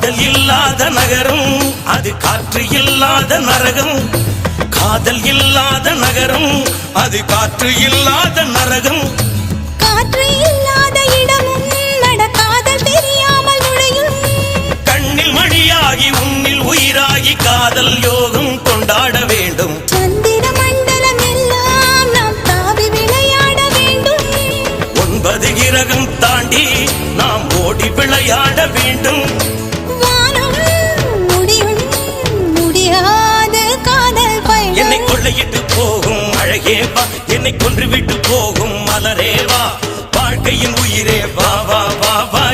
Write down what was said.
காதல் இல்லாத நகரம் அது காற்று இல்லாத நரகம். காதல் இல்லாத நகரம் அது காற்று இல்லாத நரகம். காற்று இல்லாத இடமும் நடக்காதல் தெரியாமல் நுழையும். கண்ணில் மணியாகி உன்னில் உயிராகி காதல் யோகம் கொண்டாட வேண்டும். சந்திர மண்டலம் எல்லாம் நாம் தாவி விளையாட வேண்டும். 9 கிரகம் தாண்டி நாம் ஓடி விளையாட வேண்டும். வானம் முடியும் முடியாத காதல் பயணம். என்னை கொள்ளையிட்டு போகும் அழகே வா, என்னை கொன்று விட்டு போகும் மலரே வா, வாழ்க்கையின் உயிரே வா வா வா வா